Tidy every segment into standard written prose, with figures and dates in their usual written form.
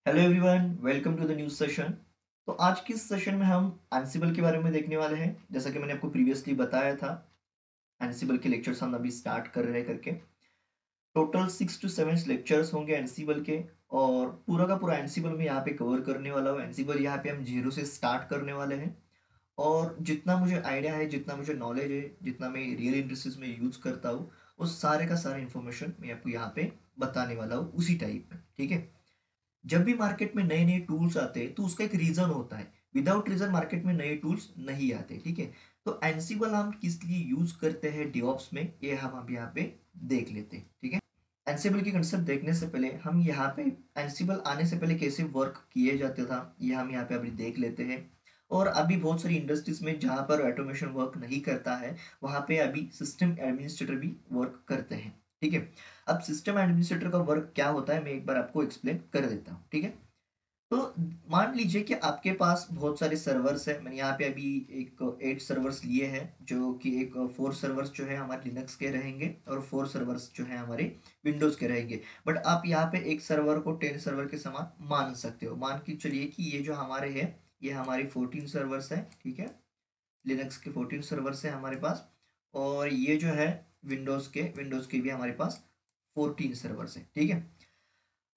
Hello everyone, welcome to the new session. तो आज की इस सेशन में हम एनसिबल के बारे में देखने वाले हैं। जैसा कि मैंने आपको प्रीवियसली बताया था, एनसिबल के लेक्चर्स हम अभी स्टार्ट कर रहे हैं करके। टोटल 6 to 7 लेक्चर्स होंगे एनसिबल के, और पूरा का पूरा एनसिबल में यहाँ पे कवर करने वाला हूँ। एनसिबल यहाँ पे हम जीरो से स्टार्ट करने वाले हैं, और जितना मुझे आइडिया है, जितना मुझे नॉलेज है, जितना मैं रियल इंडस्ट्रीज में यूज करता हूँ, उस सारे का सारा इन्फॉर्मेशन मैं आपको यहाँ पे बताने वाला हूँ उसी टाइप में। ठीक है। जब भी मार्केट में नए नए टूल्स आते हैं तो उसका एक रीजन होता है। विदाउट रीजन मार्केट में नए टूल्स नहीं आते। ठीक है। तो एनसिबल हम किस लिए यूज करते हैं डिओप्स में, ये हम अब यहाँ पे देख लेते हैं। ठीक है। एनसिबल की कंसेप्ट देखने से पहले हम यहाँ पे एनसिबल आने से पहले कैसे वर्क किए जाते था, ये हम यहाँ पे अभी देख लेते हैं। और अभी बहुत सारी इंडस्ट्रीज में जहाँ पर ऑटोमेशन वर्क नहीं करता है, वहाँ पे अभी सिस्टम एडमिनिस्ट्रेटर भी वर्क करते हैं। ठीक है। अब सिस्टम एडमिनिस्ट्रेटर का वर्क क्या होता है, मैं एक बार आपको एक्सप्लेन कर देता हूँ। ठीक है। तो मान लीजिए कि आपके पास बहुत सारे सर्वर्स है। मैंने यहाँ पे अभी एक 8 सर्वर्स लिए हैं, जो कि एक 4 सर्वर्स जो है हमारे लिनक्स के रहेंगे, और 4 सर्वर्स जो है हमारे विंडोज के रहेंगे। बट आप यहाँ पे एक सर्वर को 10 सर्वर के समान मान सकते हो। मान के चलिए कि ये जो हमारे है, ये हमारे 14 सर्वर्स है। ठीक है। लिनक्स के 14 सर्वर्स है हमारे पास, और ये जो है विंडोज के भी हमारे पास 14 सर्वर्स है। ठीक है।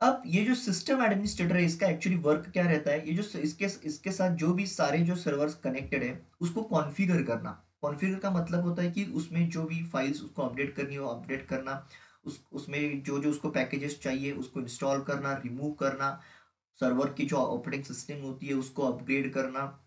अब ये जो सिस्टम एडमिनिस्ट्रेटर है, इसका एक्चुअली वर्क क्या रहता है, ये जो इसके इसके साथ जो भी सारे जो सर्वर्स कनेक्टेड है, उसको कॉन्फ़िगर करना। कॉन्फ़िगर का मतलब होता है कि उसमें जो भी फाइल्स उसको अपडेट करनी हो अपडेट करना, उसमें जो जो उसको पैकेजेस चाहिए उसको इंस्टॉल करना, रिमूव करना, सर्वर की जो ऑपरेटिंग सिस्टम होती है उसको अपग्रेड करना,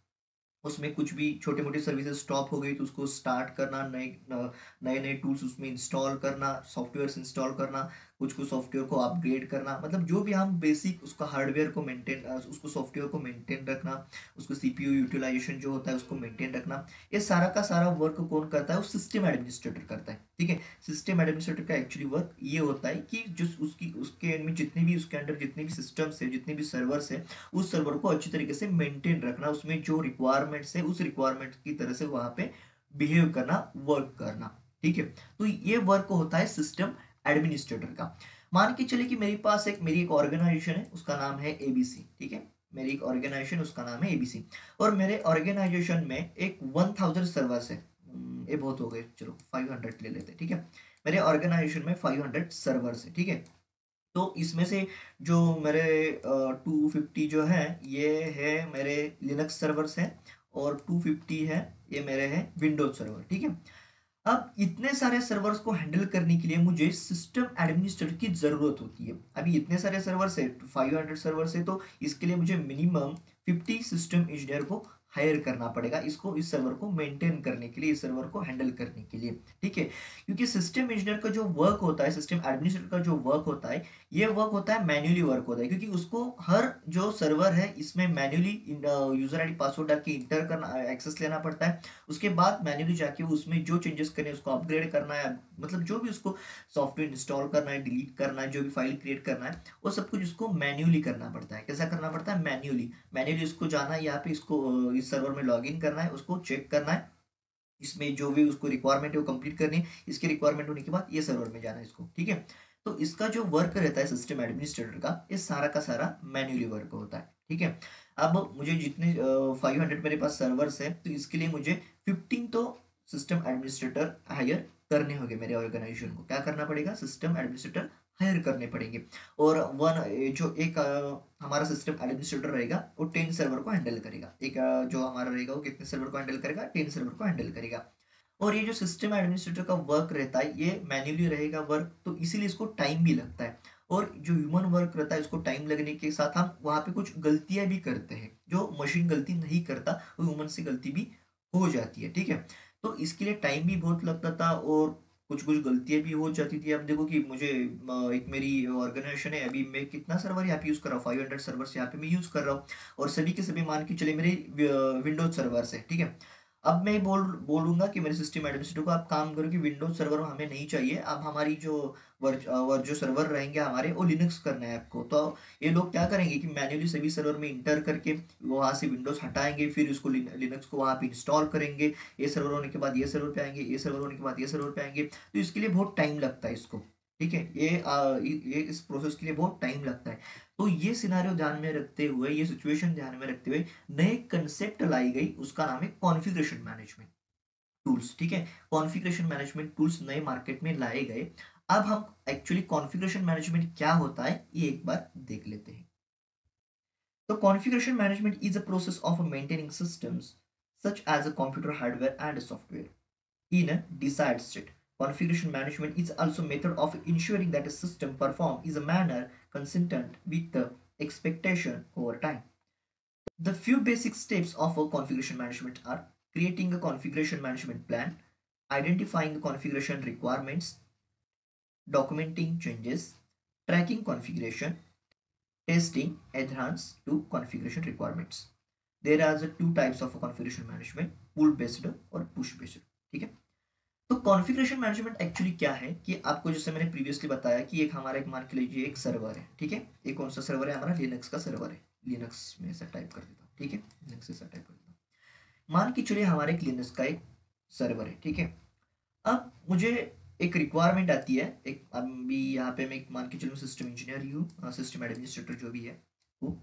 उसमें कुछ भी छोटे मोटे सर्विसेज स्टॉप हो गई तो उसको स्टार्ट करना, नए नए टूल्स उसमें इंस्टॉल करना, सॉफ्टवेयर इंस्टॉल करना, कुछ कुछ सॉफ्टवेयर को अपग्रेड करना। मतलब जो भी हम बेसिक उसका हार्डवेयर को मेंटेन, उसको सॉफ्टवेयर को मेंटेन रखना, उसको सीपीयू यूटिलाइजेशन जो होता है उसको मेंटेन रखना, ये सारा का सारा वर्क कौन करता है, वो सिस्टम एडमिनिस्ट्रेटर करता है। ठीक है। सिस्टम एडमिनिस्ट्रेटर का एक्चुअली वर्क ये होता है कि जो उसकी उसके में जितने भी उसके अंडर जितने भी सिस्टम्स है, जितने भी सर्वर्स है, उस सर्वर को अच्छी तरीके से मेंटेन रखना, उसमें जो रिक्वायरमेंट्स है उस रिक्वायरमेंट की तरह से वहां पे बिहेव करना, वर्क करना। ठीक है। तो ये वर्क होता है सिस्टम एडमिनिस्ट्रेटर का। मान के चले कि मेरी एक ऑर्गेनाइजेशन है, उसका नाम है एबीसी। ठीक है। मेरी एक ऑर्गेनाइजेशन, उसका नाम है एबीसी, और मेरे ऑर्गेनाइजेशन में एक 1000 सर्वर्स है। ये बहुत हो गए, चलो 500 ले लेते हैं। ठीक है। मेरे ऑर्गेनाइजेशन में 500 सर्वर्स है। ठीक है। तो इसमें से जो मेरे 250 जो है, ये है मेरे लिनक्स सर्वर्स हैं, और 250 है ये मेरे हैं विंडोज सर्वर। ठीक है। अब इतने सारे सर्वर्स को हैंडल करने के लिए मुझे सिस्टम एडमिनिस्ट्रेटर की जरूरत होती है। अभी इतने सारे सर्वर्स है, 500 सर्वर्स है, तो इसके लिए मुझे मिनिमम 50 सिस्टम इंजीनियर को हायर करना पड़ेगा, इसको इस सर्वर को मेंटेन करने के लिए, इस सर्वर को हैंडल करने के लिए। ठीक है। क्योंकि सिस्टम इंजीनियर का जो वर्क होता है, सिस्टम एडमिनिस्ट्रेटर का जो वर्क होता है, ये वर्क होता है मैन्युअली वर्क होता है, क्योंकि उसको हर जो सर्वर है इसमें मैन्युअली यूजर आईडी पासवर्ड डाल के इंटर करना, एक्सेस लेना पड़ता है। उसके बाद मैन्युअली जाके उसमें जो चेंजेस करने हैं उसको अपग्रेड करना है, मतलब जो भी उसको सॉफ्टवेयर इंस्टॉल करना है, डिलीट करना है, जो भी फाइल क्रिएट करना है, वो सब कुछ उसको मैन्युअली करना पड़ता है। कैसा करना पड़ता है, मैन्युअली। मैन्युअली उसको जाना है, यहाँ पे इसको इस सर्वर में लॉग इन करना है, उसको चेक करना है, इसमें जो भी उसको रिक्वायरमेंट है वो कंप्लीट करनी है, इसकी रिक्वायरमेंट होने के बाद ये सर्वर में जाना है इसको। ठीक है। तो इसका जो वर्क रहता है सिस्टम एडमिनिस्ट्रेटर का, ये सारा का सारा मैन्युअली वर्क होता है। ठीक है। अब मुझे जितने 500 मेरे पास सर्वर्स है, तो इसके लिए मुझे 15 तो सिस्टम एडमिनिस्ट्रेटर हायर करने होंगे। मेरे ऑर्गेनाइजेशन को क्या करना पड़ेगा, सिस्टम एडमिनिस्ट्रेटर हायर करने पड़ेंगे। और जो एक हमारा सिस्टम एडमिनिस्ट्रेटर रहेगा, वो 10 सर्वर को हैंडल करेगा। एक जो हमारा रहेगा वो कितने सर्वर को हैंडल करेगा, 10 सर्वर को हैंडल करेगा। और ये जो सिस्टम एडमिनिस्ट्रेटर का वर्क रहता है, ये मैन्युअली रहेगा वर्क, तो इसीलिए इसको टाइम भी लगता है। और जो ह्यूमन वर्क रहता है, इसको टाइम लगने के साथ हम वहाँ पे कुछ गलतियां भी करते हैं, जो मशीन गलती नहीं करता, वो ह्यूमन से गलती भी हो जाती है। ठीक है। तो इसके लिए टाइम भी बहुत लगता था, और कुछ कुछ गलतियां भी हो जाती थी। अब देखो कि मुझे एक मेरी ऑर्गेनाइजेशन है, अभी मैं कितना सर्वर यहाँ पे यूज कर रहा हूँ, 500 सर्वर्स यहाँ पे मैं यूज कर रहा हूँ, और सभी के सभी मान के चले मेरे विंडोज सर्वर्स है। ठीक है। अब मैं बोलूंगा कि मेरे सिस्टम एडमिनिस्ट्रेटर को, आप काम करो कि विंडोज सर्वर हमें नहीं चाहिए, अब हमारी जो जो सर्वर रहेंगे हमारे, वो लिनक्स करना है आपको। तो ये लोग क्या करेंगे कि मैन्युअली सभी सर्वर में इंटर करके वहां से विंडोज हटाएंगे, फिर उसको लिनक्स को वहां पे इंस्टॉल करेंगे, ये सर्वर होने के बाद ये सर्वर पे आएंगे, ये सर्वर होने के बाद ये सर्वर पे आएंगे, तो इसके लिए बहुत टाइम लगता है इसको। ठीक है, ये इस प्रोसेस के लिए बहुत टाइम लगता है। तो ये सिनारियो ध्यान में रखते हुए, ये सिचुएशन ध्यान में रखते हुए नए कंसेप्ट लाई गई, उसका नाम है कॉन्फ़िगरेशन मैनेजमेंट टूल्स। ठीक है, कॉन्फ़िगरेशन मैनेजमेंट टूल्स नए मार्केट में लाए गए। अब हम एक्चुअली कॉन्फ़िगरेशन मैनेजमेंट क्या होता है ये एक बार देख लेते हैं। तो configuration management is a process of maintaining systems such as a computer hardware and software in a desired state. Configuration management is also a method of ensuring that a system performs in a manner consistent with the expectation over time. The few basic steps of a configuration management are creating a configuration management plan, identifying the configuration requirements, documenting changes, tracking configuration, testing adherence to configuration requirements. There are the two types of configuration management, pull based और push based. ठीक है, तो configuration management actually क्या है कि आपको जैसे मैंने प्रीवियसली बताया कि एक हमारा एक मान के लीजिए एक सर्वर है। ठीक है, एक कौन सा सर्वर है, हमारा लिनक्स का सर्वर है। लिनक्स में ऐसा टाइप कर देता हूँ। ठीक है, लिनक्स ऐसा टाइप कर देता हूँ। मान के चलिए हमारे एक लिनक्स का एक सर्वर है। ठीक है, अब मुझे एक रिक्वायरमेंट आती है, एक अभी यहाँ पे मैं एक मान के चलूँ सिस्टम इंजीनियर ही हूँ, सिस्टम एडमिनिस्ट्रेटर जो भी है, वो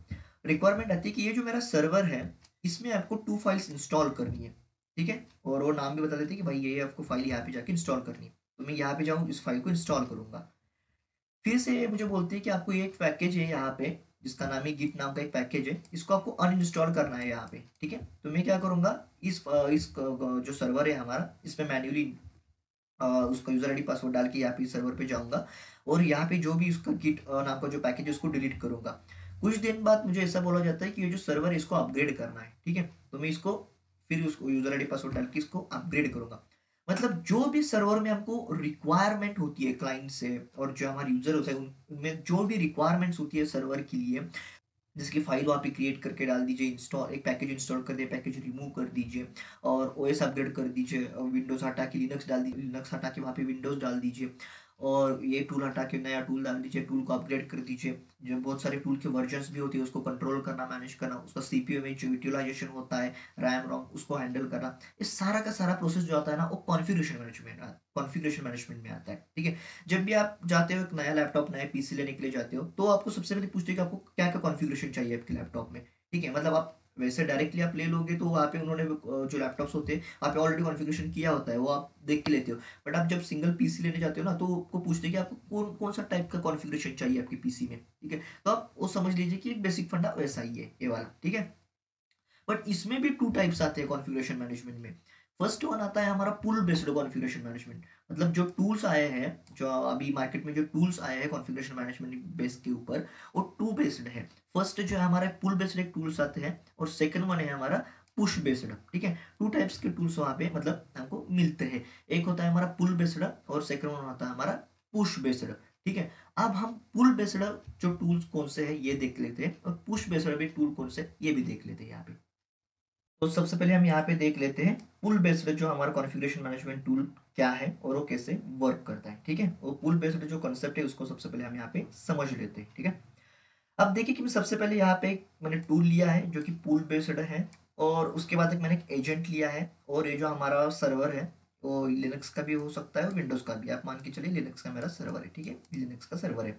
रिक्वायरमेंट आती है कि ये जो मेरा सर्वर है इसमें आपको 2 फाइल्स इंस्टॉल करनी है। ठीक है, और वो नाम भी बता देते हैं कि भाई ये आपको फाइल यहाँ पे जाके इंस्टॉल करनी है। तो मैं यहाँ पे जाऊँ, इस फाइल को इंस्टॉल करूँगा। फिर से मुझे बोलते हैं कि आपको ये एक पैकेज है यहाँ पे, जिसका नाम है गिट नाम का एक पैकेज है, इसको आपको अनइंस्टॉल करना है यहाँ पे। ठीक है, तो मैं क्या करूँगा, जो सर्वर है हमारा, इसमें मैन्युअली उसका यूजर आईडी पासवर्ड डाल के यहाँ पे सर्वर पे जाऊंगा और यहाँ पे जो भी उसका गिट नाम का जो पैकेज है उसको डिलीट करूंगा। कुछ दिन बाद मुझे ऐसा बोला जाता है कि ये जो सर्वर है इसको अपग्रेड करना है। ठीक है, तो मैं इसको फिर उसको यूजर आईडी पासवर्ड डाल के इसको अपग्रेड करूंगा। मतलब जो भी सर्वर में हमको रिक्वायरमेंट होती है क्लाइंट से, और जो हमारे यूजर होते हैं उनमें जो भी रिक्वायरमेंट्स होती है सर्वर के लिए, जिसकी फाइल वहाँ पे क्रिएट करके डाल दीजिए, इंस्टॉल एक पैकेज इंस्टॉल कर दिए, पैकेज रिमूव कर दीजिए और ओएस अपग्रेड कर दीजिए, और विंडोज हटा के लिनक्स डाल दीजिए, लिनक्स हटा के वहाँ पे विंडोज डाल दीजिए, और ये टूल हटा के नया टूल डाल दीजिए, टूल को अपग्रेड कर दीजिए। जो बहुत सारे टूल के वर्जन्स भी होते हैं उसको कंट्रोल करना, मैनेज करना, उसका सीपीयू में जो यूटिलाइजेशन होता है, रैम रोम, उसको हैंडल करना, इस सारा का सारा प्रोसेस जो आता है ना वो कॉन्फ़िगरेशन मैनेजमेंट में आता है। ठीक है, जब भी आप जाते हो एक नया लैपटॉप नया पीसी लेने के लिए जाते हो तो आपको सबसे पहले पूछते हैं कि आपको क्या क्या कॉन्फ़िगरेशन चाहिए आपके लैपटॉप में। ठीक है, मतलब आप वैसे डायरेक्टली आप ले लोगे तो वहाँ पे उन्होंने जो लैपटॉप्स होते हैं वहाँ पे ऑलरेडी कॉन्फ़िगरेशन किया होता है, वो आप देख के लेते हो। बट आप जब सिंगल पीसी लेने जाते हो ना तो आपको पूछते हैं कि आपको कौन कौन सा टाइप का कॉन्फ़िगरेशन चाहिए आपके पीसी में। ठीक है, तो आप वो समझ लीजिए कि एक बेसिक फंडा वैसा ही है ये वाला। ठीक है, बट इसमें भी टू टाइप्स आते हैं कॉन्फ़िगरेशन मैनेजमेंट में। फर्स्ट वन आता है हमारा पुल बेस्ड कॉन्फ़िगरेशन मैनेजमेंट। मतलब जो टूल्स आए हैं, जो अभी मार्केट में जो टूल्स आए हैं कॉन्फ़िगरेशन मैनेजमेंट बेस के ऊपर, वो टू बेस्ड है। फर्स्ट जो है हमारा पुल बेस्ड एक टूल्स आते हैं और सेकंड वन है हमारा पुश बेस्ड। ठीक है, टू टाइप्स के टूल्स वहाँ पे मतलब हमको मिलते हैं। एक होता है हमारा पुल बेस्ड और सेकंड वन होता है हमारा पुश बेस्ड। ठीक है, अब हम पुल बेस्ड जो टूल्स कौन से हैं ये देख लेते हैं और पुश बेस्ड भी टूल कौन से ये भी देख लेते हैं यहाँ पे। तो सबसे पहले हम यहाँ पे देख लेते हैं पुल बेस्ड जो हमारा कॉन्फ़िगरेशन मैनेजमेंट टूल क्या है और वो कैसे वर्क करता है। ठीक है, वो पुल बेस्ड जो कॉन्सेप्ट है उसको सबसे पहले हम यहाँ पे समझ लेते हैं। ठीक है, अब देखिए कि मैं सबसे पहले यहाँ पे मैंने टूल लिया है जो कि पुल बेस्ड है, और उसके बाद एक मैंने एक एजेंट लिया है, और ये जो हमारा सर्वर है वो लिनक्स का भी हो सकता है और विंडोज का भी। आप मान के चलिए लिनक्स का मेरा सर्वर है। ठीक है, लिनक्स का सर्वर है।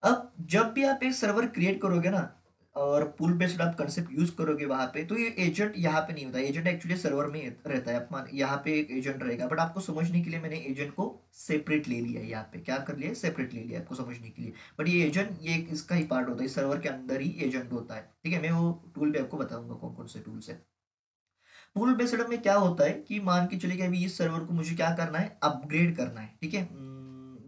अब जब भी आप एक सर्वर क्रिएट करोगे ना और पुल बेस्ड आप कंसेप्ट यूज करोगे वहां पे, तो ये एजेंट यहाँ पे नहीं होता। एजेंट एक्चुअली सर्वर में रहता है। आप मान यहाँ पे एक एजेंट रहेगा, बट आपको समझने के लिए मैंने एजेंट को सेपरेट ले लिया है। यहाँ पे क्या कर लिया, सेपरेट ले लिया आपको समझने के लिए। बट ये एजेंट ये इसका ही पार्ट होता है, सर्वर के अंदर ही एजेंट होता है। ठीक है, मैं वो टूल भी आपको बताऊंगा कौन कौन से टूल्स है। पुल बेस्ड में क्या होता है कि मान के चलिए कि अभी इस सर्वर को मुझे क्या करना है, अपग्रेड करना है। ठीक है,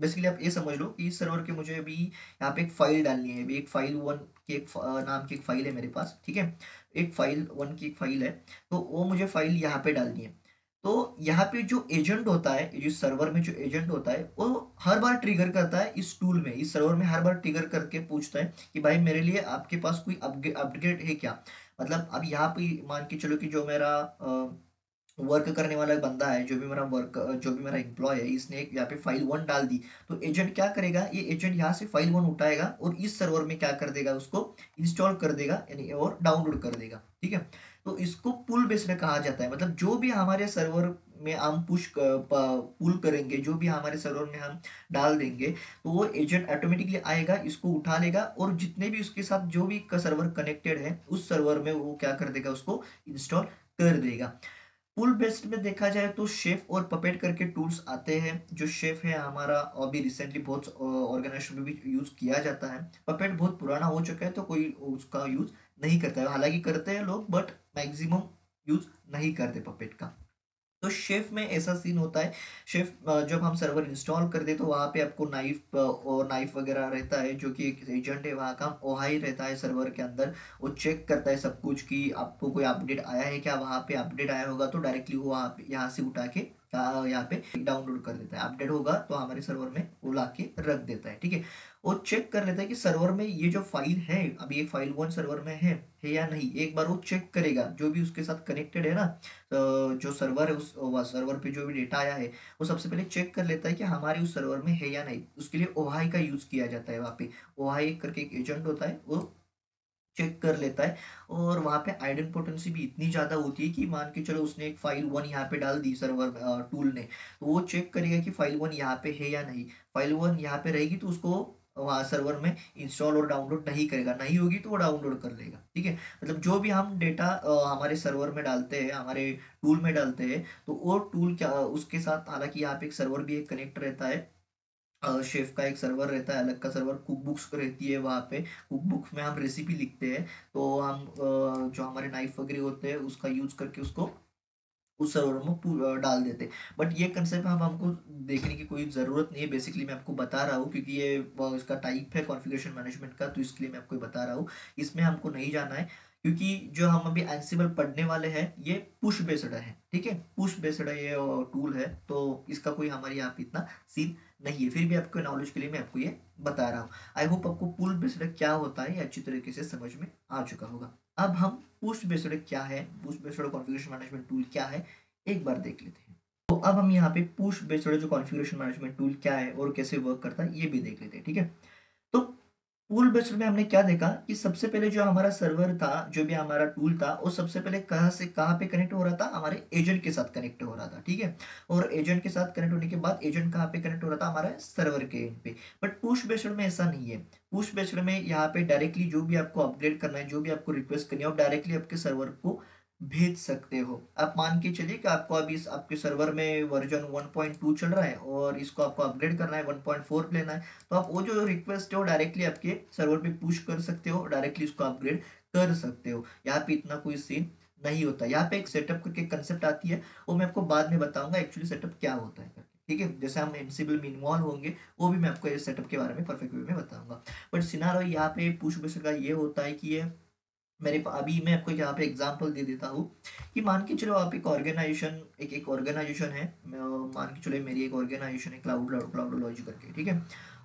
बेसिकली आप ये समझ लो कि इस सर्वर के मुझे अभी यहाँ पे एक फाइल डालनी है। अभी एक फाइल वन की एक नाम की एक फाइल है मेरे पास। ठीक है, एक फाइल वन की एक फाइल है, तो वो मुझे फाइल यहाँ पे डालनी है। तो यहाँ पे जो एजेंट होता है, जो सर्वर में जो एजेंट होता है वो हर बार ट्रिगर करता है इस टूल में, इस सर्वर में हर बार ट्रिगर करके पूछता है कि भाई मेरे लिए आपके पास कोई अपग्रेड है क्या। मतलब अब यहाँ पे मान के चलो कि जो मेरा वर्क करने वाला बंदा है, जो भी मेरा एम्प्लॉय है, इसने एक यहाँ पे फाइल 1 डाल दी, तो एजेंट क्या करेगा, ये एजेंट यहाँ से फाइल 1 उठाएगा और इस सर्वर में क्या कर देगा, उसको इंस्टॉल कर देगा यानी और डाउनलोड कर देगा, ठीक है। तो इसको पुल बेस्ड कहा जाता है, मतलब जो भी हमारे सर्वर में हम पुल करेंगे, जो भी हमारे सर्वर में हम डाल देंगे, तो वो एजेंट ऑटोमेटिकली आएगा, इसको उठा लेगा और जितने भी उसके साथ जो भी सर्वर कनेक्टेड है उस सर्वर में वो क्या कर देगा, उसको इंस्टॉल कर देगा। पुल बेस्ड में देखा जाए तो शेफ और पपेट करके टूल्स आते हैं। जो शेफ है हमारा अभी रिसेंटली बहुत ऑर्गेनाइजेशन में भी यूज किया जाता है। पपेट बहुत पुराना हो चुका है तो कोई उसका यूज नहीं करता है, हालांकि करते हैं लोग बट मैक्सिमम यूज नहीं करते पपेट का। तो शेफ में ऐसा सीन होता है, शेफ जब हम सर्वर इंस्टॉल कर दे तो वहाँ पे आपको नाइफ और नाइफ वगैरह रहता है, जो कि एक एजेंट है वहाँ का, ओहाई रहता है सर्वर के अंदर। वो चेक करता है सब कुछ कि आपको कोई अपडेट आया है क्या, वहाँ पे अपडेट आया होगा तो डायरेक्टली वो वहाँ पे यहाँ से उठा के यहाँ पे डाउनलोड कर देता है, अपडेट होगा तो हमारे सर्वर में वो ला के रख देता है, ठीक है। वो चेक कर लेता है कि सर्वर में ये जो फाइल है, अभी एक फाइल 1 सर्वर में है या नहीं, एक बार वो चेक करेगा, जो भी उसके साथ कनेक्टेड है ना, जो सर्वर है उस सर्वर पे जो भी डेटा आया है वो सबसे पहले चेक कर लेता है कि हमारे उस सर्वर में है या नहीं। उसके लिए ओहाई का यूज किया जाता है, वहाँ पे ओहाई करके एक एजेंट होता है, वो चेक कर लेता है। और वहाँ पे आइडेंटिटी भी इतनी ज़्यादा होती है कि मान के चलो उसने एक फाइल 1 यहाँ पे डाल दी सर्वर टूल ने, तो वो चेक करेगा कि फाइल 1 यहाँ पे है या नहीं। फाइल 1 यहाँ पे रहेगी तो उसको वहाँ सर्वर में इंस्टॉल और डाउनलोड नहीं करेगा, नहीं होगी तो वो डाउनलोड कर लेगा, ठीक है। मतलब जो भी हम डेटा हमारे सर्वर में डालते हैं, हमारे टूल में डालते हैं, तो वो टूल क्या उसके साथ, हालांकि यहाँ पे एक सर्वर भी एक कनेक्ट रहता है, शेफ का एक सर्वर रहता है, अलग का सर्वर, कुक बुक्स रहती है वहाँ पे। कुक बुक में हम रेसिपी लिखते हैं, तो हम जो हमारे नाइफ वगैरह होते हैं उसका यूज करके उसको उस सर्वर में डाल देते हैं। बट ये कंसेप्ट हम हमको देखने की कोई ज़रूरत नहीं है, बेसिकली मैं आपको बता रहा हूँ क्योंकि ये इसका टाइप है कॉन्फ़िगरेशन मैनेजमेंट का, तो इसके लिए मैं आपको बता रहा हूँ। इसमें हमको नहीं जाना है क्योंकि जो हम अभी एंसिबल पढ़ने वाले हैं ये पुश बेस्ड है, ठीक है। पुश बेस्ड ये टूल है, तो इसका कोई हमारे यहाँ पे इतना सीन नहीं है, फिर भी आपको नॉलेज के लिए मैं आपको ये बता रहा हूँ। आई होप आपको पुल बेस्ड क्या होता है ये अच्छी तरीके से समझ में आ चुका होगा। अब हम पुश बेस्ड क्या है, push based configuration management tool क्या है, एक बार देख लेते हैं। तो अब हम यहाँ पे पुश बेस्ड जो कॉन्फ़िगरेशन मैनेजमेंट टूल क्या है और कैसे वर्क करता है ये भी देख लेते हैं, ठीक है। तो पुल बेस्ड में हमने क्या देखा कि सबसे पहले जो हमारा सर्वर था, जो भी हमारा टूल था, वो सबसे पहले कहाँ से कहाँ पे कनेक्ट हो रहा था, हमारे एजेंट के साथ कनेक्ट हो रहा था, ठीक है। और एजेंट के साथ कनेक्ट होने के बाद एजेंट कहाँ पे कनेक्ट हो रहा था, हमारे सर्वर के एंड पे। बट पुश बेस्ड में ऐसा नहीं है। पुश बेस्ड में यहाँ पे डायरेक्टली जो भी आपको अपग्रेड करना है, जो भी आपको रिक्वेस्ट करनी है, आप डायरेक्टली आपके सर्वर को भेज सकते हो। आप मान के चलिए कि आपको अभी आपके सर्वर में वर्जन 1.2 चल रहा है और इसको आपको अपग्रेड करना है, 1.4 लेना है, तो आप वो जो रिक्वेस्ट है वो डायरेक्टली आपके सर्वर पे पुश कर सकते हो, डायरेक्टली उसको अपग्रेड कर सकते हो। यहाँ पे इतना कोई सीन नहीं होता। यहाँ पे एक सेटअप करके कंसेप्ट आती है, वो मैं आपको बाद में बताऊंगा एक्चुअली सेटअप क्या होता है करके, ठीक है। जैसे हम एनसिबल में इन्वॉल्व होंगे वो भी मैं आपको इस सेटअप के बारे में परफेक्ट वे में बताऊंगा। बट सिनारो यहाँ पे पुश बेस्ड का ये होता है कि ये अभी मैं आपको यहाँ पे एग्जांपल दे देता हूँ कि मान के चलो आप एक ऑर्गेनाइजेशन एक ऑर्गेनाइजेशन है, मान के चलो मेरी एक ऑर्गेनाइजेशन है क्लाउडोलॉजी करके, ठीक है।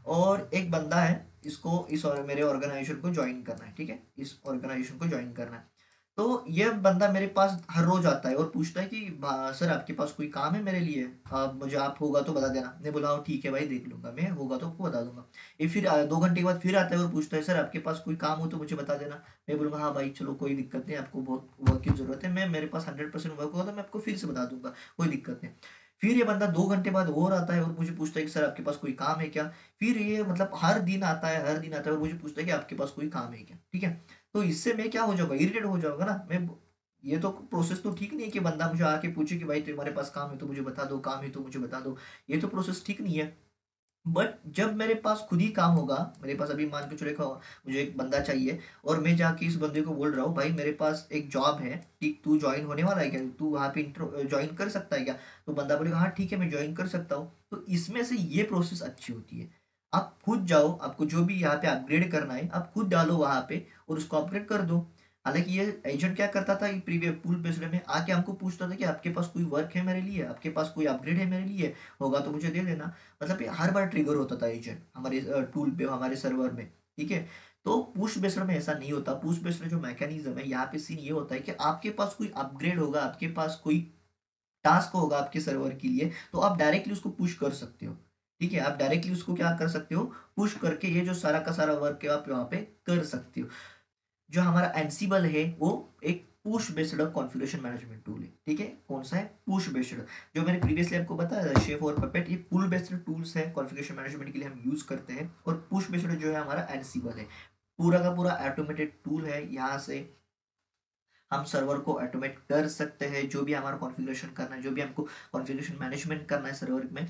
और एक बंदा है, इसको इस और मेरे ऑर्गेनाइजेशन को ज्वाइन करना है, ठीक है, इस ऑर्गेनाइजेशन को ज्वाइन करना है। तो ये बंदा मेरे पास हर रोज आता है और पूछता है कि सर आपके पास कोई काम है मेरे लिए, आप मुझे आप होगा तो बता देना। मैं बोला ठीक है भाई देख लूंगा, मैं होगा तो आपको बता दूंगा। ये फिर 2 घंटे के बाद फिर आता है और पूछता है सर आपके पास कोई काम हो तो मुझे बता देना। मैं बोलूँगा हाँ भाई चलो कोई दिक्कत नहीं, आपको बहुत वर्क की ज़रूरत है, मैं मेरे पास 100% वर्क होगा तो मैं आपको फिर से बता दूंगा, कोई दिक्कत नहीं। फिर ये बंदा 2 घंटे बाद और आता है और मुझे पूछता है कि सर आपके पास कोई काम है क्या। फिर ये मतलब हर दिन आता है, हर दिन आता है और मुझे पूछता है कि आपके पास कोई काम है क्या, ठीक है। तो इससे मैं क्या हो जाऊंगा, इरिटेट हो जाऊंगा ना मैं। ये तो प्रोसेस तो ठीक नहीं है कि बंदा मुझे आके पूछे कि भाई तुम्हारे पास काम है तो मुझे बता दो, काम है तो मुझे बता दो। ये तो प्रोसेस ठीक नहीं है। बट जब मेरे पास खुद ही काम होगा, मेरे पास अभी मान के चले मुझे एक बंदा चाहिए और मैं जाके इस बंदे को बोल रहा हूँ भाई मेरे पास एक जॉब है, ठीक, तू ज्वाइन होने वाला है क्या, तू वहाँ पे ज्वाइन कर सकता है क्या। तो बंदा बोलेगा हाँ ठीक है मैं ज्वाइन कर सकता हूँ। तो इसमें से ये प्रोसेस अच्छी होती है। आप खुद जाओ, आपको जो भी यहाँ पे अपग्रेड करना है आप खुद डालो वहाँ पे और उसको अपग्रेड कर दो। हालांकि ये एजेंट क्या करता था प्रीवियस पुल बेस्ड में आके हमको पूछता था कि आपके पास कोई वर्क है मेरे लिए, आपके पास कोई अपग्रेड है मेरे लिए, होगा तो मुझे दे देना। मतलब ये हर बार ट्रिगर होता था एजेंट हमारे टूल पे, हमारे सर्वर में, ठीक है। तो पुश बेस्ड में ऐसा नहीं होता। पुश बेस्ड में जो मैकेनिज्म है यहाँ पे सीन ये होता है कि आपके पास कोई अपग्रेड होगा, आपके पास कोई टास्क होगा आपके सर्वर के लिए, तो आप डायरेक्टली उसको पुश कर सकते हो। ठीक है, आप डायरेक्टली उसको क्या कर सकते हो, पुश करके ये जो सारा का सारा वर्क है आप यहाँ पे कर सकते हो। जो हमारा एनसिबल है वो एक push based configuration management tool है। ठीक है, कौन सा है, पुश बेस्ड। जो मैंने प्रीवियसली आपको बताया था शेफ और पपेट, ये पुल बेस्ड टूल्स है कॉन्फ़िगरेशन मैनेजमेंट के लिए हम यूज करते हैं। और पुश बेस्ड जो है हमारा एनसिबल है, पूरा का पूरा ऑटोमेटेड टूल है। यहाँ से हम सर्वर को ऑटोमेट कर सकते हैं, जो भी हमारा कॉन्फ़िगरेशन करना है, जो भी हमको कॉन्फ़िगरेशन मैनेजमेंट करना है सर्वर में,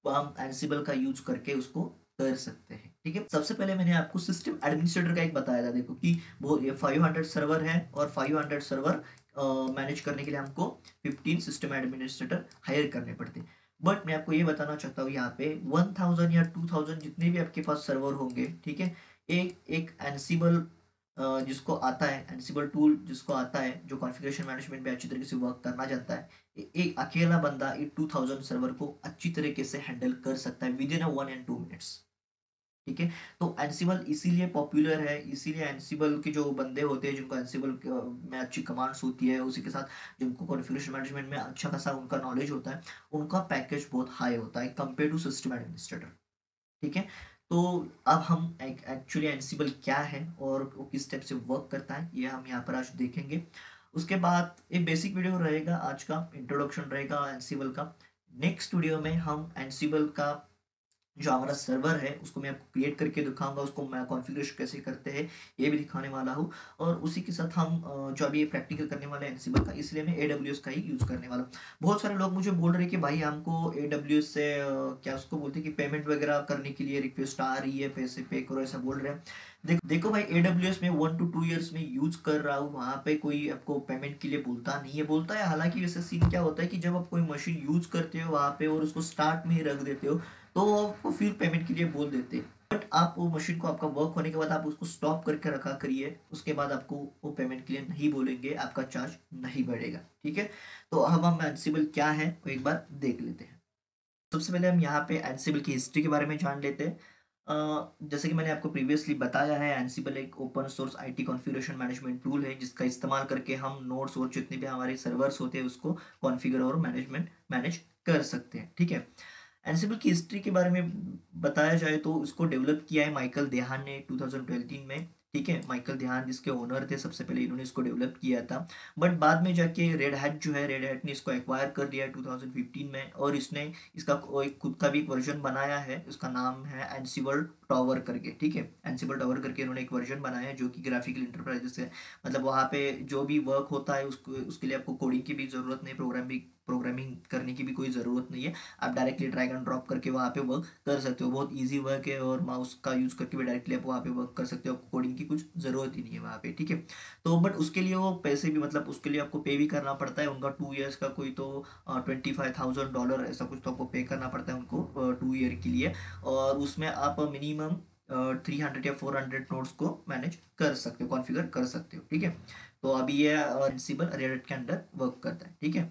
वो हम एनसिबल का यूज करके उसको कर सकते हैं। ठीक है, सबसे पहले मैंने आपको सिस्टम एडमिनिस्ट्रेटर का एक बताया था, देखो कि वो ये 500 सर्वर है और 500 सर्वर मैनेज करने के लिए हमको 15 सिस्टम एडमिनिस्ट्रेटर हायर करने पड़ते हैं। बट मैं आपको ये बताना चाहता हूँ, यहाँ पे 1000 या 2000 जितने भी आपके पास सर्वर होंगे, ठीक है, एक एक एनसिबल जिसको आता है, एनसिबल टूल जिसको आता है, जो कॉन्फ़िगरेशन मैनेजमेंट में अच्छी तरीके से वर्क करना जानता है, एक अकेला बंदा ये 2000 सर्वर को अच्छी तरीके से हैंडल कर सकता है विद इन 1 and 2 मिनट्स। ठीक है, तो एनसिबल इसीलिए पॉपुलर है, इसीलिए एनसिबल के जो बंदे होते हैं जिनको एनसिबल में अच्छी कमांड्स होती है, उसी के साथ जिनको कॉन्फ़िगरेशन मैनेजमेंट में अच्छा खासा उनका नॉलेज होता है, उनका पैकेज बहुत हाई होता है कंपेयर टू सिस्टम एडमिनिस्ट्रेटर। ठीक है, तो अब हम एक्चुअली एनसिबल क्या है और वो किस टाइप से वर्क करता है, ये हम यहाँ पर आज देखेंगे। उसके बाद एक बेसिक वीडियो रहेगा, आज का इंट्रोडक्शन रहेगा एनसिबल का। नेक्स्ट वीडियो में हम एनसिबल का जो हमारा सर्वर है उसको मैं आपको क्रिएट करके दिखाऊंगा, उसको मैं कॉन्फ़िगरेशन कैसे करते हैं ये भी दिखाने वाला हूँ। और उसी के साथ हम जो अभी प्रैक्टिकल करने वाले हैं एनसिबल का, इसलिए मैं AWS का ही यूज़ करने वाला हूँ। बहुत सारे लोग मुझे बोल रहे हैं कि भाई हमको AWS से क्या उसको बोलते हैं कि पेमेंट वगैरह करने के लिए रिक्वेस्ट आ रही है, पैसे पे करो, ऐसा बोल रहे हैं। देखो भाई, AWS में 1 to 2 years में यूज कर रहा हूँ, वहाँ पे कोई आपको पेमेंट के लिए बोलता नहीं है, बोलता है हालांकि वैसे सीन क्या होता है कि जब आप कोई मशीन यूज करते हो वहाँ पे और उसको स्टार्ट में ही रख देते हो, तो वो आपको फिर पेमेंट के लिए बोल देते हैं। बट आप वो मशीन को आपका वर्क होने के बाद आप उसको स्टॉप करके रखा करिए, उसके बाद आपको वो पेमेंट के लिए नहीं बोलेंगे, आपका चार्ज नहीं बढ़ेगा। ठीक है, तो अब हम एनसिबल क्या है वो एक बार देख लेते हैं। सबसे पहले हम यहाँ पे एनसिबल की हिस्ट्री के बारे में जान लेते हैं। जैसे कि मैंने आपको प्रीवियसली बताया है, एनसिबल एक open source IT configuration management tool है जिसका इस्तेमाल करके हम नोड्स और जितने भी हमारे सर्वर्स होते हैं उसको कॉन्फ़िगर और मैनेज कर सकते हैं। ठीक है, एनसिबल की हिस्ट्री के बारे में बताया जाए तो उसको डेवलप किया है माइकल देहान ने 2012 में। ठीक है, माइकल देहान जिसके ओनर थे, सबसे पहले इन्होंने इसको डेवलप किया था। बट बाद में जाके रेड हैट जो है, रेड हैट ने इसको एक्वायर कर लिया 2015 में, और इसने इसका एक खुद का भी एक वर्जन बनाया है, उसका नाम है एनसिबल टॉवर करके। ठीक है, एनसिबल टॉवर करके इन्होंने एक वर्जन बनाया है जो कि ग्राफिकल इंटरप्राइजेस है, मतलब वहाँ पे जो भी वर्क होता है उसको उसके लिए आपको कोडिंग की भी ज़रूरत नहीं, प्रोग्रामिंग करने की भी कोई ज़रूरत नहीं है। आप डायरेक्टली ड्रैग एंड ड्रॉप करके वहाँ पे वर्क कर सकते हो, बहुत इजी वर्क है, और माउस का यूज़ करके भी डायरेक्टली आप वहाँ पे वर्क कर सकते हो, आपको कोडिंग की कुछ ज़रूरत ही नहीं है वहाँ पे। ठीक है, तो बट उसके लिए वो पैसे भी, मतलब उसके लिए आपको पे भी करना पड़ता है, उनका 2 years का कोई तो $25,000 ऐसा कुछ तो आपको पे करना पड़ता है उनको 2 year के लिए। और उसमें आप मिनिमम 300 या 400 नोड्स को मैनेज कर सकते हो, कॉन्फ़िगर कर सकते हो। ठीक है, तो अभी ये एनसिबल रेडिट के अंडर वर्क करता है। ठीक है,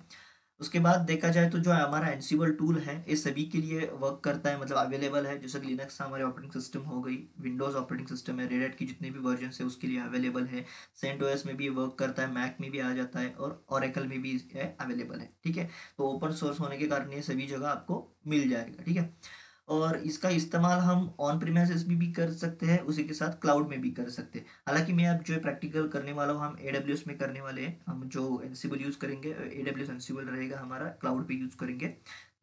उसके बाद देखा जाए तो जो हमारा एनसिबल टूल है ये सभी के लिए वर्क करता है, मतलब अवेलेबल है। जैसे कि लिनक्स हमारे ऑपरेटिंग सिस्टम हो गई, विंडोज ऑपरेटिंग सिस्टम है, रेड हैट की जितने भी वर्जन है उसके लिए अवेलेबल है। सेंटोस में भी वर्क करता है, मैक में भी आ जाता है, और ओरेकल में भी है अवेलेबल है। ठीक है, तो ओपन सोर्स होने के कारण ये सभी जगह आपको मिल जाएगा। ठीक है, और इसका इस्तेमाल हम ऑन प्रीमाइसेस भी कर सकते हैं, उसी के साथ क्लाउड में भी कर सकते हैं। हालांकि मैं अब जो प्रैक्टिकल करने वाला हूँ हम AWS में करने वाले हैं, हम जो एनसिबल यूज़ करेंगे AWS एनसिबल रहेगा हमारा, क्लाउड पे यूज़ करेंगे।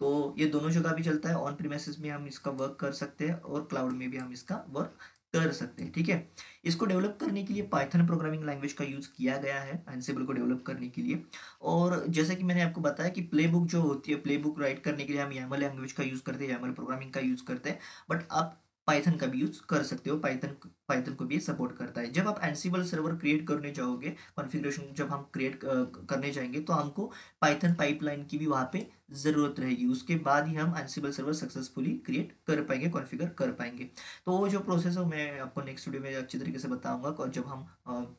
तो ये दोनों जगह भी चलता है, ऑन प्रीमाइसेस में हम इसका वर्क कर सकते हैं और क्लाउड में भी हम इसका वर्क कर सकते हैं। ठीक है, इसको डेवलप करने के लिए पाइथन प्रोग्रामिंग लैंग्वेज का यूज़ किया गया है एनसिबल को डेवलप करने के लिए। और जैसे कि मैंने आपको बताया कि प्लेबुक जो होती है, प्लेबुक राइट करने के लिए हम YAML लैंग्वेज का यूज़ करते हैं, YAML प्रोग्रामिंग का यूज़ करते हैं। बट आप पाइथन का भी यूज़ कर सकते हो, पाइथन पाइथन को भी सपोर्ट करता है। जब आप एनसिबल सर्वर क्रिएट करने जाओगे, कॉन्फ़िगरेशन जब हम क्रिएट करने जाएंगे, तो हमको पाइथन पाइपलाइन की भी वहाँ पे ज़रूरत रहेगी, उसके बाद ही हम एनसिबल सर्वर सक्सेसफुली क्रिएट कर पाएंगे, कॉन्फ़िगर कर पाएंगे। तो वो जो प्रोसेस है मैं आपको नेक्स्ट वीडियो में अच्छी तरीके से बताऊंगा, और जब हम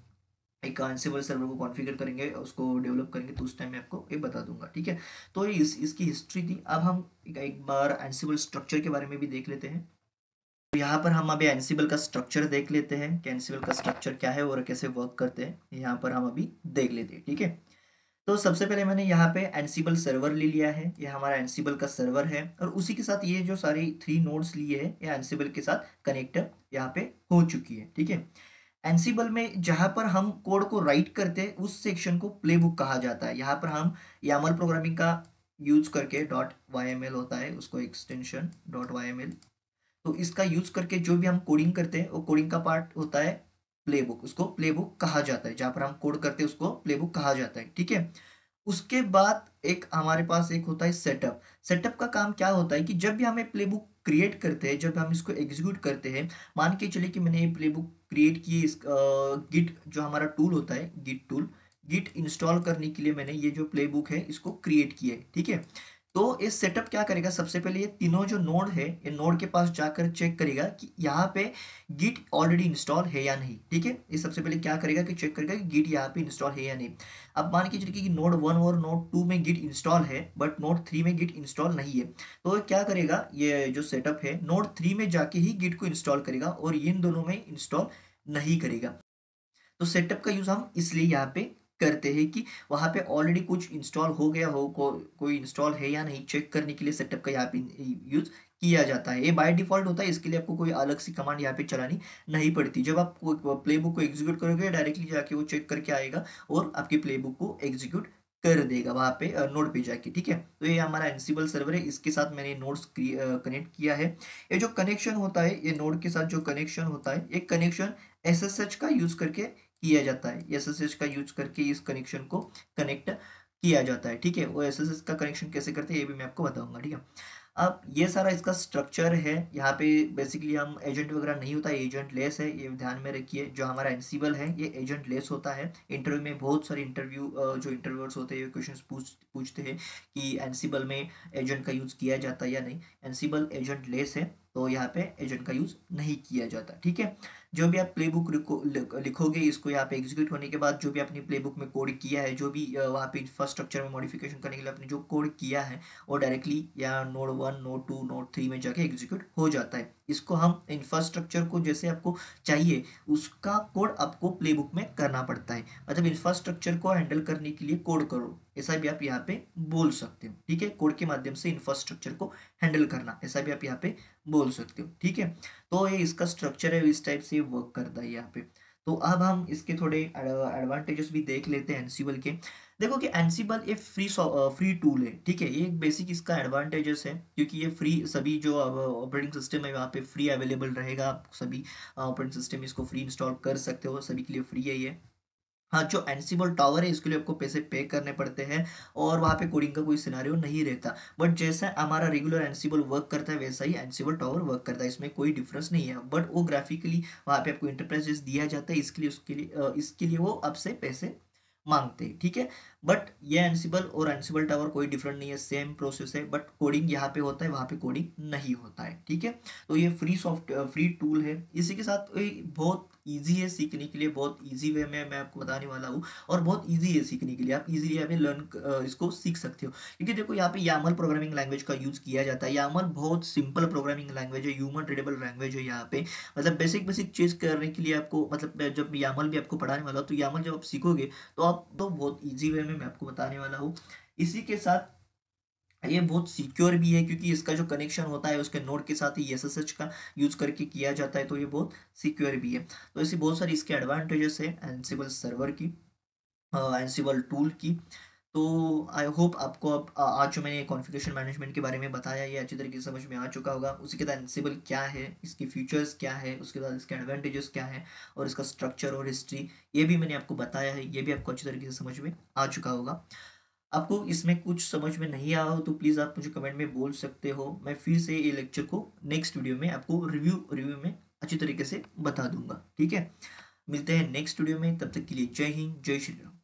एक एनसिबल सर्वर को कॉन्फ़िगर करेंगे, उसको डेवलप करेंगे, तो उस टाइम मैं आपको ये बता दूंगा। ठीक है, तो ये इसकी हिस्ट्री थी। अब हम एक बार एनसिबल स्ट्रक्चर के बारे में भी देख लेते हैं। तो यहाँ पर हम अभी एनसिबल का स्ट्रक्चर देख लेते हैं कि एनसिबल का स्ट्रक्चर क्या है और कैसे वर्क करते हैं, यहाँ पर हम अभी देख लेते हैं। ठीक है, तो सबसे पहले मैंने यहाँ पे एनसिबल सर्वर ले लिया है, ये हमारा एनसिबल का सर्वर है और उसी के साथ ये जो सारी 3 नोड्स लिए हैं ये एनसिबल के साथ कनेक्ट यहाँ पे हो चुकी है। ठीक है, एनसिबल में जहां पर हम कोड को राइट करते हैं उस सेक्शन को प्लेबुक कहा जाता है। यहाँ पर हम यामल प्रोग्रामिंग का यूज करके .yml होता है, उसको एक्सटेंशन .yml, तो इसका यूज करके जो भी हम कोडिंग करते हैं वो कोडिंग का पार्ट होता है प्लेबुक, उसको प्लेबुक कहा जाता है। जहां पर हम कोड करते हैं उसको प्लेबुक कहा जाता है। ठीक है, उसके बाद एक हमारे पास एक होता है सेटअप। सेटअप का काम क्या होता है कि जब भी हमें प्लेबुक क्रिएट करते हैं, जब हम इसको एग्जीक्यूट करते हैं, मान के चलिए कि मैंने ये प्लेबुक क्रिएट की, इस गिट जो हमारा टूल होता है, गिट टूल, गिट इंस्टॉल करने के लिए मैंने ये जो प्लेबुक है इसको क्रिएट किया है। ठीक है, तो इस सेटअप क्या करेगा, सबसे पहले ये तीनों जो नोड है ये नोड के पास जाकर चेक करेगा कि यहाँ पे गिट ऑलरेडी इंस्टॉल है या नहीं। ठीक है, ये सबसे पहले क्या करेगा कि चेक करेगा कि गिट यहाँ पे इंस्टॉल है या नहीं। अब मान के चलिए कि नोड 1 और नोड 2 में गिट इंस्टॉल है बट नोड 3 में गिट इंस्टॉल नहीं है, तो क्या करेगा, ये जो सेटअप है नोड 3 में जाके ही गिट को इंस्टॉल करेगा और इन दोनों में इंस्टॉल नहीं करेगा। तो सेटअप का यूज हम इसलिए यहाँ पे करते हैं कि वहां पे ऑलरेडी कुछ इंस्टॉल हो गया हो, कोई इंस्टॉल है या नहीं चेक करने के लिए सेटअप का यहाँ पे यूज किया जाता है। ये बाय डिफॉल्ट होता है, इसके लिए आपको कोई अलग सी कमांड यहाँ पे चलानी नहीं पड़ती। जब आप प्लेबुक को एग्जीक्यूट करोगे डायरेक्टली जाके वो चेक करके आएगा और आपके प्लेबुक को एग्जीक्यूट कर देगा वहां पे नोड पे जाके। ठीक है, तो ये हमारा एनसिबल सर्वर है, इसके साथ मैंने नोड्स कनेक्ट किया है। ये जो कनेक्शन होता है, ये नोड के साथ जो कनेक्शन होता है, ये कनेक्शन SSH का यूज करके किया जाता है। SSH का यूज करके इस कनेक्शन को कनेक्ट किया जाता है। ठीक है, वो SSH का कनेक्शन कैसे करते हैं ये भी मैं आपको बताऊंगा। ठीक है, अब ये सारा इसका स्ट्रक्चर है। यहाँ पे बेसिकली हम एजेंट वगैरह नहीं होता, एजेंट लेस है, ये ध्यान में रखिए। जो हमारा एनसिबल है ये एजेंट लेस होता है। इंटरव्यू में बहुत सारे जो इंटरव्यूअर्स होते हैं ये क्वेश्चन पूछते हैं कि एनसिबल में एजेंट का यूज किया जाता है या नहीं। एनसिबल एजेंट लेस है तो यहाँ पे एजेंट का यूज नहीं किया जाता। ठीक है, जो भी आप प्लेबुक लिखोगे, इसको यहाँ पे एग्जीक्यूट होने के बाद जो भी आपने प्लेबुक में कोड किया है, जो भी वहाँ पे इंफ्रास्ट्रक्चर में मॉडिफिकेशन करने के लिए आपने जो कोड किया है वो डायरेक्टली या नोड 1 नोड 2 नोड 3 में जाके एग्जीक्यूट हो जाता है। इसको हम इंफ्रास्ट्रक्चर को जैसे आपको चाहिए उसका कोड आपको प्लेबुक में करना पड़ता है। मतलब इंफ्रास्ट्रक्चर को हैंडल करने के लिए कोड करो, ऐसा भी आप यहाँ पे बोल सकते हो। ठीक है, कोड के माध्यम से इंफ्रास्ट्रक्चर को हैंडल करना, ऐसा भी आप यहाँ पे बोल सकते हो। ठीक है, तो ये इसका स्ट्रक्चर है, इस टाइप से वर्क करता है यहाँ पे। तो अब हम इसके थोड़े एडवांटेजेस भी देख लेते हैं एनसिबल के। देखो कि एनसिबल एक फ्री टूल है। ठीक है, ये एक बेसिक इसका एडवांटेजेस है क्योंकि ये फ्री, सभी जो ऑपरेटिंग सिस्टम है वहाँ पे फ्री अवेलेबल रहेगा। आप सभी ऑपरेटिंग सिस्टम इसको फ्री इंस्टॉल कर सकते हो, सभी के लिए फ्री है ये। हाँ, जो एनसिबल टावर है इसके लिए आपको पैसे पे करने पड़ते हैं और वहाँ पे कोडिंग का कोई सिनारियो नहीं रहता। बट जैसा हमारा रेगुलर एनसिबल वर्क करता है वैसा ही एनसिबल टावर वर्क करता है, इसमें कोई डिफरेंस नहीं है। बट वो ग्राफिकली वहाँ पे आपको इंटरप्राइजेस दिया जाता है, इसके लिए वो आपसे पैसे मांगते हैं। ठीक है, बट ये एनसिबल और एनसिबल टावर कोई डिफरेंट नहीं है, सेम प्रोसेस है। बट कोडिंग यहाँ पे होता है, वहाँ पे कोडिंग नहीं होता है। ठीक है, तो ये फ्री टूल है। इसी के साथ ये बहुत ईजी है सीखने के लिए, बहुत ईजी वे में मैं आपको बताने वाला हूँ और बहुत ईजी है सीखने के लिए। आप इजीली यहाँ पे इसको सीख सकते हो क्योंकि देखो यहाँ पे यामल प्रोग्रामिंग लैंग्वेज का यूज किया जाता है। यामल बहुत सिंपल प्रोग्रामिंग लैंग्वेज है, ह्यूमन रीडेबल लैंग्वेज है। यहाँ पे मतलब बेसिक बेसिक चीज करने के लिए आपको, मतलब जब यामल भी आपको पढ़ाने वाला हूँ तो यामल जब आप सीखोगे तो आप तो बहुत ईजी वे में मैं आपको बताने वाला हूँ। इसी के साथ ये बहुत सिक्योर भी है क्योंकि इसका जो कनेक्शन होता है उसके नोड के साथ ही SSH का यूज करके किया जाता है, तो ये बहुत सिक्योर भी है। तो ऐसी बहुत सारी इसके एडवांटेजेस है एनसिबल सर्वर की, एनसिबल टूल की। तो आई होप आपको अब आज जो मैंने कॉन्फ़िगरेशन मैनेजमेंट के बारे में बताया ये अच्छी तरीके से समझ में आ चुका होगा। उसी के बाद एनसिबल क्या है, इसकी फीचर्स क्या है, उसके बाद इसके एडवांटेजेस क्या है और इसका स्ट्रक्चर और हिस्ट्री ये भी मैंने आपको बताया है, ये भी आपको अच्छी तरीके से समझ में आ चुका होगा। आपको इसमें कुछ समझ में नहीं आया हो तो प्लीज़ आप मुझे कमेंट में बोल सकते हो। मैं फिर से ये लेक्चर को नेक्स्ट वीडियो में आपको रिव्यू में अच्छी तरीके से बता दूंगा। ठीक है, मिलते हैं नेक्स्ट वीडियो में, तब तक के लिए जय हिंद, जय श्री राम।